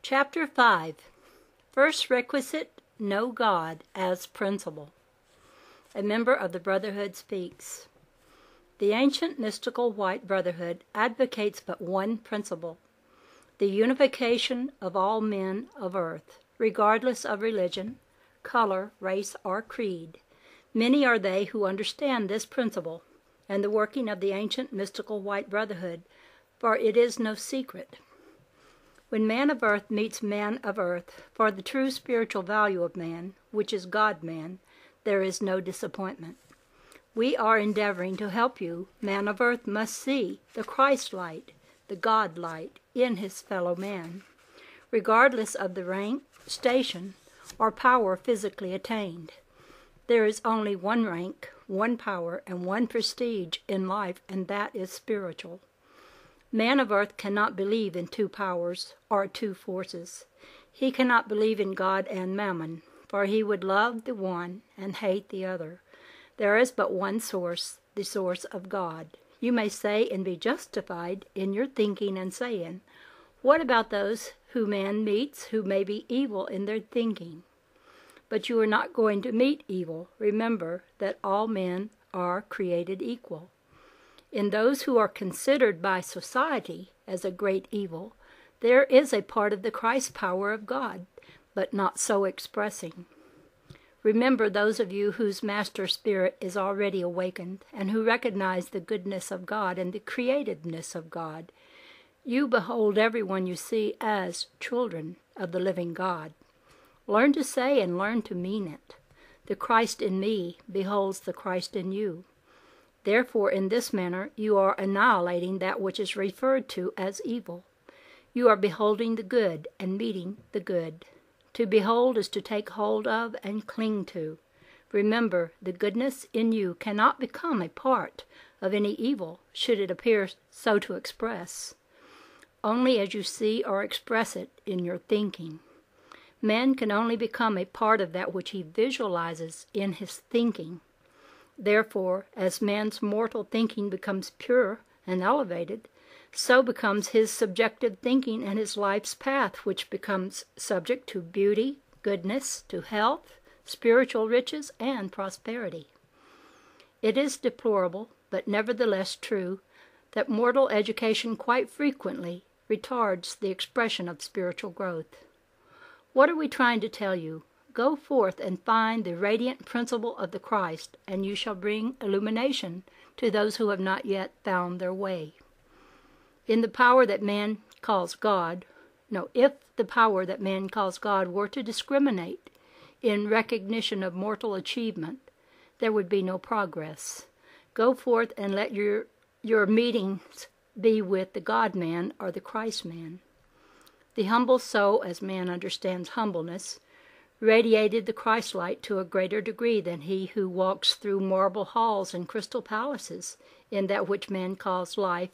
Chapter 5. First requisite, know God as principle. A member of the Brotherhood speaks. The ancient Mystical White Brotherhood advocates but one principle, the unification of all men of earth, regardless of religion, color, race, or creed. Many are they who understand this principle and the working of the ancient Mystical White Brotherhood, for it is no secret. When man of earth meets man of earth for the true spiritual value of man, which is God-man, there is no disappointment. We are endeavoring to help you. Man of earth must see the Christ light, the God light, in his fellow man, regardless of the rank, station, or power physically attained. There is only one rank, one power, and one prestige in life, and that is spiritual. Man of earth cannot believe in two powers or two forces. He cannot believe in God and mammon, for he would love the one and hate the other. There is but one source, the source of God. You may say and be justified in your thinking and saying, what about those who man meets who may be evil in their thinking? But you are not going to meet evil. Remember that all men are created equal. In those who are considered by society as a great evil, there is a part of the Christ power of God, but not so expressing. Remember those of you whose master spirit is already awakened and who recognize the goodness of God and the createdness of God. You behold everyone you see as children of the living God. Learn to say and learn to mean it. The Christ in me beholds the Christ in you. Therefore, in this manner, you are annihilating that which is referred to as evil. You are beholding the good and meeting the good. To behold is to take hold of and cling to. Remember, the goodness in you cannot become a part of any evil, should it appear so to express, only as you see or express it in your thinking. Man can only become a part of that which he visualizes in his thinking. Therefore, as man's mortal thinking becomes pure and elevated, so becomes his subjective thinking and his life's path, which becomes subject to beauty, goodness, to health, spiritual riches, and prosperity. It is deplorable, but nevertheless true, that mortal education quite frequently retards the expression of spiritual growth. What are we trying to tell you? Go forth and find the radiant principle of the Christ, and you shall bring illumination to those who have not yet found their way. If the power that man calls God were to discriminate in recognition of mortal achievement, there would be no progress. Go forth and let your meetings be with the God-man or the Christ-man. The humble soul, as man understands humbleness, radiated the Christ light to a greater degree than he who walks through marble halls and crystal palaces in that which man calls life,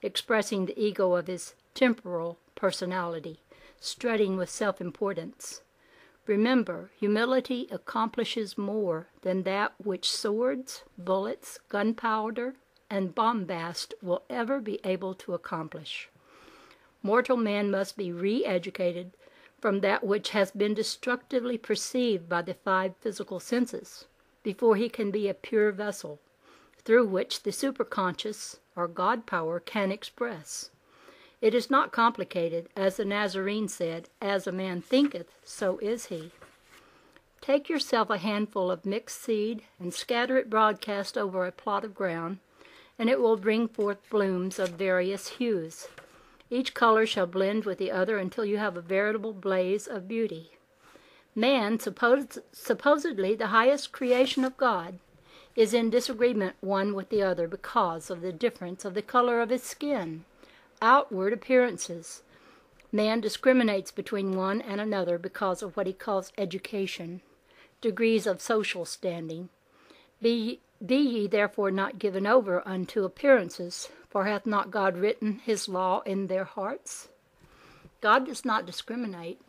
expressing the ego of his temporal personality, strutting with self-importance. Remember, humility accomplishes more than that which swords, bullets, gunpowder, and bombast will ever be able to accomplish. Mortal man must be re-educated from that which has been destructively perceived by the five physical senses, before he can be a pure vessel, through which the superconscious, or God power, can express. It is not complicated, as the Nazarene said, as a man thinketh, so is he. Take yourself a handful of mixed seed and scatter it broadcast over a plot of ground, and it will bring forth blooms of various hues. Each color shall blend with the other until you have a veritable blaze of beauty. Man, supposedly the highest creation of God, is in disagreement one with the other because of the difference of the color of his skin, outward appearances. Man discriminates between one and another because of what he calls education, degrees of social standing. Be ye therefore not given over unto appearances, for hath not God written his law in their hearts? God does not discriminate,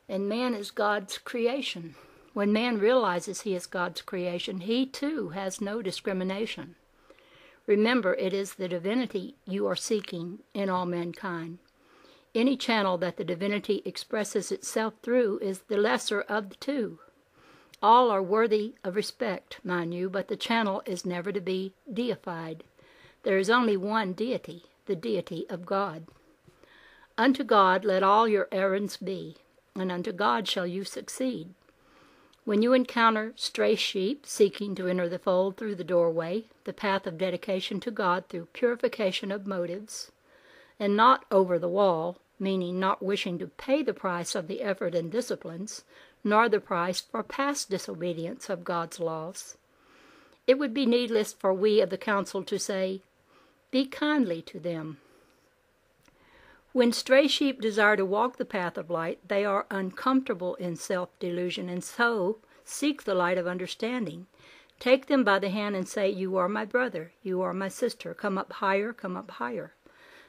and man is God's creation. When man realizes he is God's creation, he too has no discrimination. Remember, it is the divinity you are seeking in all mankind. Any channel that the divinity expresses itself through is the lesser of the two. All are worthy of respect, mind you, but the channel is never to be deified. There is only one deity, the deity of God. Unto God let all your errands be, and unto God shall you succeed. When you encounter stray sheep seeking to enter the fold through the doorway, the path of dedication to God through purification of motives, and not over the wall, meaning not wishing to pay the price of the effort and disciplines, nor the price for past disobedience of God's laws, it would be needless for we of the council to say, "Be kindly to them." When stray sheep desire to walk the path of light, they are uncomfortable in self-delusion, and so seek the light of understanding. Take them by the hand and say, "You are my brother, you are my sister, come up higher, come up higher."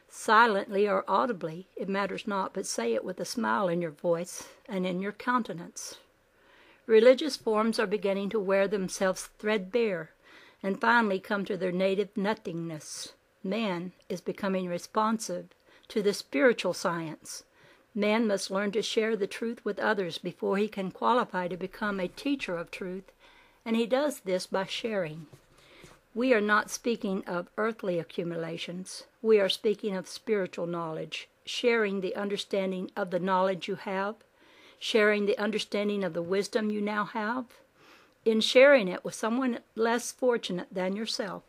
Silently or audibly, it matters not, but say it with a smile in your voice and in your countenance. Religious forms are beginning to wear themselves threadbare, and finally come to their native nothingness. Man is becoming responsive to the spiritual science. Man must learn to share the truth with others before he can qualify to become a teacher of truth, and he does this by sharing. We are not speaking of earthly accumulations. We are speaking of spiritual knowledge, sharing the understanding of the knowledge you have, sharing the understanding of the wisdom you now have. In sharing it with someone less fortunate than yourself,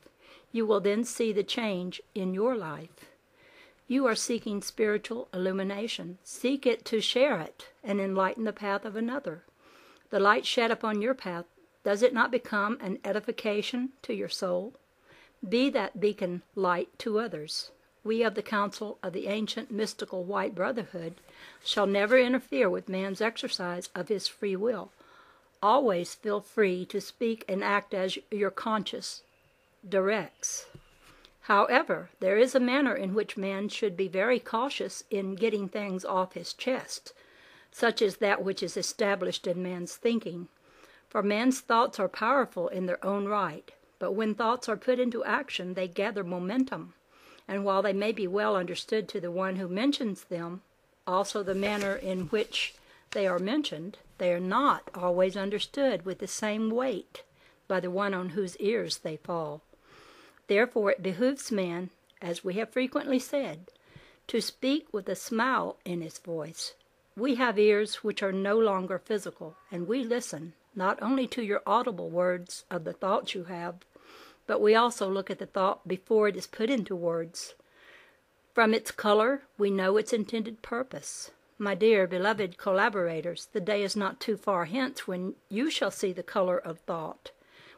you will then see the change in your life. You are seeking spiritual illumination. Seek it to share it and enlighten the path of another. The light shed upon your path, does it not become an edification to your soul? Be that beacon light to others. We of the Council of the ancient Mystical White Brotherhood shall never interfere with man's exercise of his free will. Always feel free to speak and act as your conscience directs. However, there is a manner in which man should be very cautious in getting things off his chest, such as that which is established in man's thinking. For man's thoughts are powerful in their own right, but when thoughts are put into action, they gather momentum, and while they may be well understood to the one who mentions them, also the manner in which they are mentioned, they are not always understood with the same weight by the one on whose ears they fall. Therefore it behooves man, as we have frequently said, to speak with a smile in his voice. We have ears which are no longer physical, and we listen not only to your audible words of the thoughts you have, but we also look at the thought before it is put into words. From its color, we know its intended purpose. My dear, beloved collaborators, the day is not too far hence when you shall see the color of thought.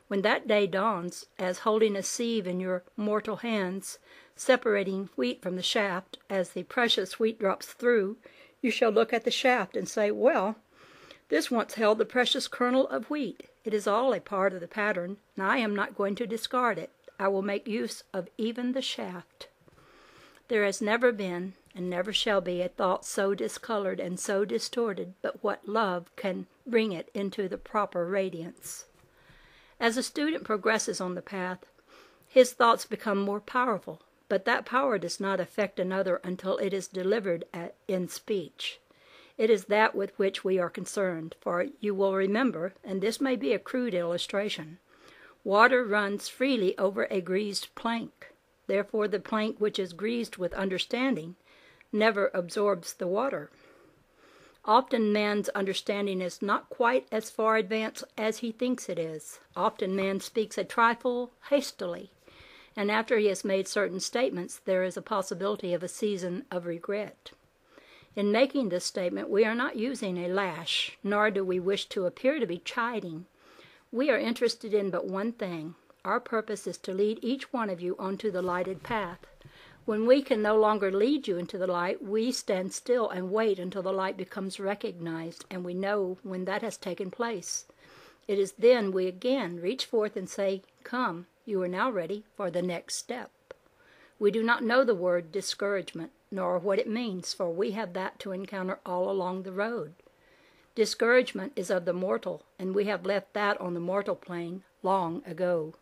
When that day dawns, as holding a sieve in your mortal hands, separating wheat from the shaft, as the precious wheat drops through, you shall look at the shaft and say, "Well, this once held the precious kernel of wheat. It is all a part of the pattern, and I am not going to discard it. I will make use of even the shaft." There has never been, and never shall be, a thought so discolored and so distorted, but what love can bring it into the proper radiance. As a student progresses on the path, his thoughts become more powerful, but that power does not affect another until it is delivered in speech. It is that with which we are concerned, for you will remember, and this may be a crude illustration, water runs freely over a greased plank. Therefore the plank which is greased with understanding never absorbs the water. Often man's understanding is not quite as far advanced as he thinks it is. Often man speaks a trifle hastily, and after he has made certain statements, there is a possibility of a season of regret. In making this statement, we are not using a lash, nor do we wish to appear to be chiding. We are interested in but one thing. Our purpose is to lead each one of you onto the lighted path. When we can no longer lead you into the light, we stand still and wait until the light becomes recognized, and we know when that has taken place. It is then we again reach forth and say, "Come, you are now ready for the next step." We do not know the word discouragement, nor what it means, for we have that to encounter all along the road. Discouragement is of the mortal, and we have left that on the mortal plane long ago.